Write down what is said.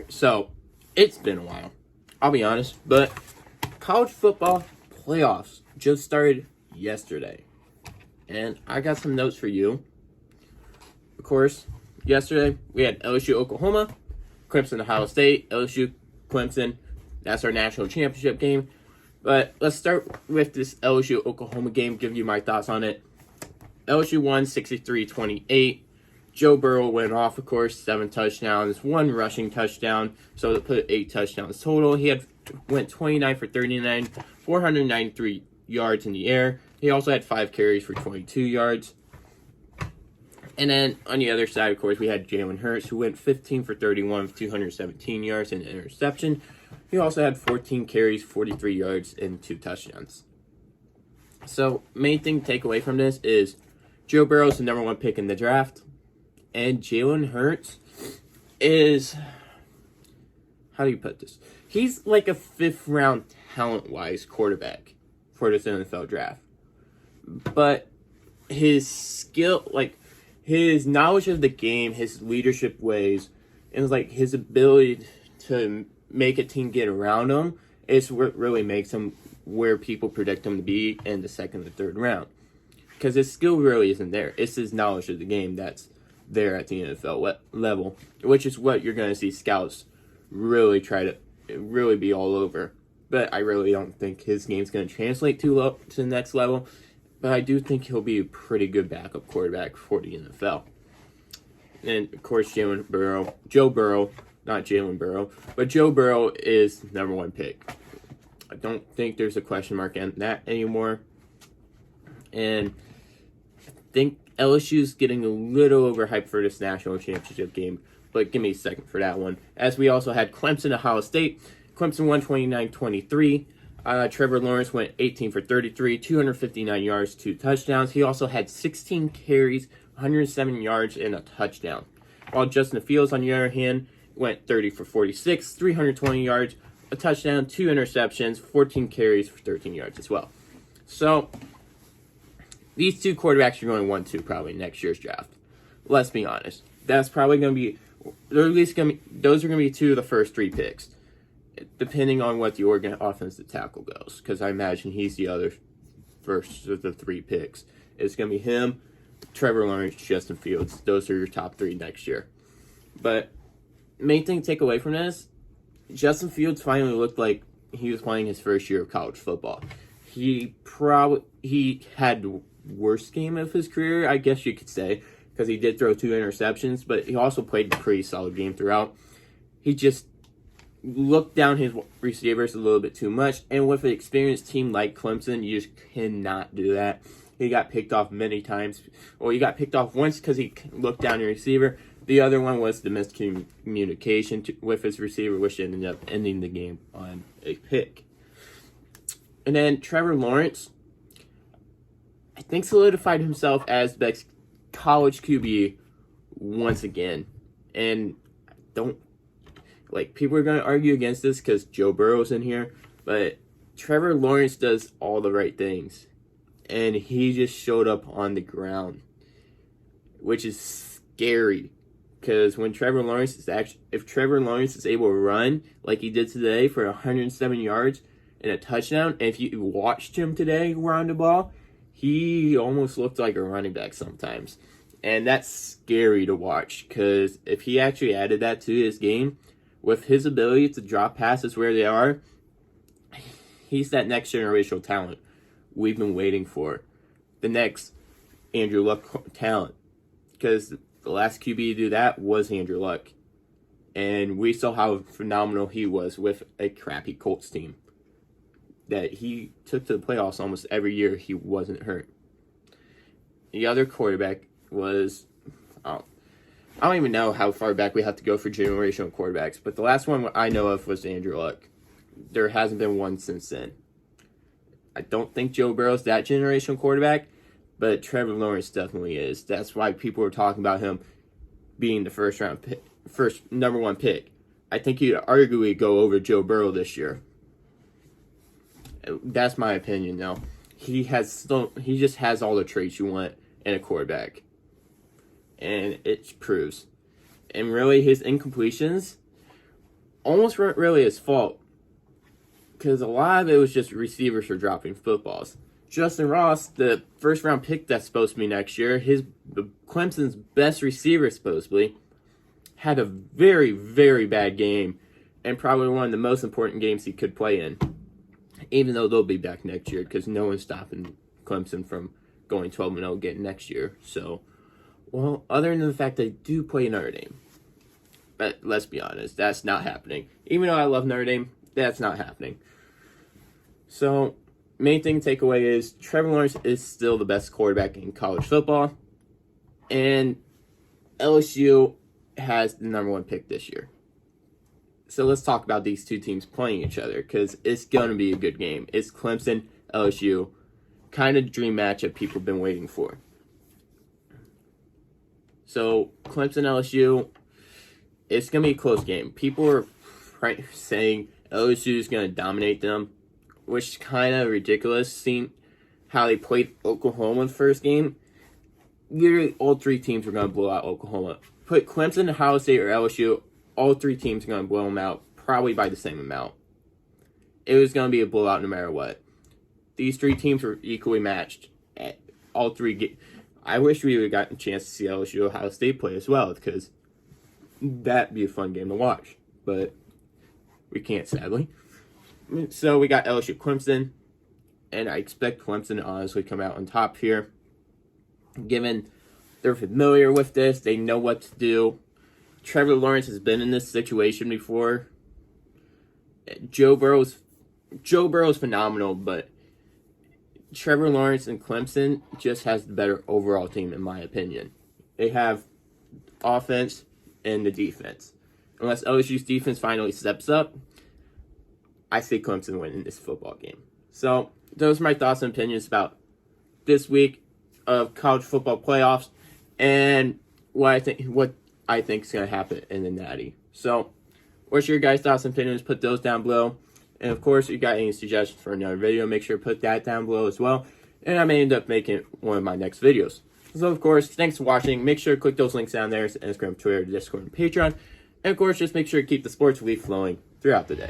So, it's been a while. I'll be honest, but college football playoffs just started yesterday. And I got some notes for you. Of course, yesterday we had LSU Oklahoma, Clemson Ohio State, LSU Clemson. That's our national championship game. But let's start with this LSU Oklahoma game, give you my thoughts on it. LSU won 63-28. Joe Burrow went off, of course, 7 touchdowns, 1 rushing touchdown, so it put 8 touchdowns total. He went 29 for 39, 493 yards in the air. He also had 5 carries for 22 yards. And then on the other side, of course, we had Jalen Hurts, who went 15 for 31 with 217 yards and an interception. He also had 14 carries, 43 yards, and 2 touchdowns. So, main thing to take away from this is Joe Burrow's the number 1 pick in the draft. And Jalen Hurts is, how do you put this? He's like a 5th round talent-wise quarterback for this NFL draft. But his skill, like his knowledge of the game, his leadership ways, and like his ability to make a team get around him is what really makes him where people predict him to be in the 2nd or 3rd round. Because his skill really isn't there. It's his knowledge of the game that's there at the NFL level, which is what you're going to see scouts really try to really be all over. But I really don't think his game's going to translate too low to the next level. But I do think he'll be a pretty good backup quarterback for the NFL. And of course, Joe Burrow, not Jalen Burrow, but Joe Burrow is number 1 pick. I don't think there's a question mark on that anymore. And I think LSU's getting a little overhyped for this national championship game, but give me a second for that one. As we also had Clemson, Ohio State. Clemson won 29-23. Trevor Lawrence went 18 for 33, 259 yards, 2 touchdowns. He also had 16 carries, 107 yards, and a touchdown. While Justin Fields, on the other hand, went 30 for 46, 320 yards, a touchdown, 2 interceptions, 14 carries for 13 yards as well. So, these 2 quarterbacks are going 1-2 probably next year's draft. Let's be honest. That's probably going to be, those are going to be 2 of the first 3 picks, depending on what the Oregon offensive tackle goes. Because I imagine he's the other first of the 3 picks. It's going to be him, Trevor Lawrence, Justin Fields. Those are your top 3 next year. But main thing to take away from this, Justin Fields finally looked like he was playing his first year of college football. He had the worst game of his career, I guess you could say, because he did throw 2 interceptions, but he also played a pretty solid game throughout. He just looked down his receivers a little bit too much, and with an experienced team like Clemson, you just cannot do that. He got picked off many times. Well, he got picked off once because he looked down your receiver. The other one was the miscommunication with his receiver, which ended up ending the game on a pick. And then Trevor Lawrence, I think, solidified himself as the best college QB once again. And people are going to argue against this because Joe Burrow's in here, but Trevor Lawrence does all the right things. And he just showed up on the ground, which is scary. Because when Trevor Lawrence if Trevor Lawrence is able to run like he did today for 107 yards and a touchdown, and if you watched him today run the ball, he almost looked like a running back sometimes. And that's scary to watch, because if he actually added that to his game, with his ability to drop passes where they are, he's that next generational talent we've been waiting for. The next Andrew Luck talent. Because the last QB to do that was Andrew Luck. And we saw how phenomenal he was with a crappy Colts team that he took to the playoffs almost every year he wasn't hurt. The other quarterback was, I don't even know how far back we have to go for generational quarterbacks, but the last one I know of was Andrew Luck. There hasn't been one since then. I don't think Joe Burrow's that generational quarterback, but Trevor Lawrence definitely is. That's why people are talking about him being the first number 1 pick. I think he'd arguably go over Joe Burrow this year. That's my opinion now. He just has all the traits you want in a quarterback. And it proves. And really, his incompletions almost weren't really his fault, because a lot of it was just receivers were dropping footballs. Justin Ross, the first round pick that's supposed to be next year, Clemson's best receiver supposedly, had a very, very bad game, and probably one of the most important games he could play in. Even though they'll be back next year, because no one's stopping Clemson from going 12-0 again next year. So, well, other than the fact they do play Notre Dame. But let's be honest, that's not happening. Even though I love Notre Dame, that's not happening. So, main thing to take away is Trevor Lawrence is still the best quarterback in college football. And LSU has the number 1 pick this year. So let's talk about these two teams playing each other, because it's going to be a good game. It's Clemson, LSU, kind of dream matchup people have been waiting for. So Clemson, LSU, it's going to be a close game. People are saying LSU is going to dominate them, which is kind of ridiculous, seeing how they played Oklahoma in the first game. Literally, all 3 teams were going to blow out Oklahoma. Put Clemson, Ohio State, or LSU, all 3 teams are going to blow them out, probably by the same amount. It was going to be a blowout no matter what. These 3 teams were equally matched at all 3 games. I wish we would have gotten a chance to see LSU, Ohio State play as well, because that'd be a fun game to watch. But we can't, sadly. So we got LSU, Clemson, and I expect Clemson to honestly come out on top here. Given they're familiar with this, they know what to do. Trevor Lawrence has been in this situation before. Joe Burrow's phenomenal, but Trevor Lawrence and Clemson just has the better overall team, in my opinion. They have offense and the defense. Unless LSU's defense finally steps up, I see Clemson winning this football game. So, those are my thoughts and opinions about this week of college football playoffs and what I think is going to happen in the Natty. So, what's your guys' thoughts and opinions? Put those down below. And of course, if you got any suggestions for another video, make sure to put that down below as well. And I may end up making one of my next videos. So, of course, thanks for watching. Make sure to click those links down there: Instagram, Twitter, Discord, and Patreon. And of course, just make sure to keep the sports leaf flowing throughout the day.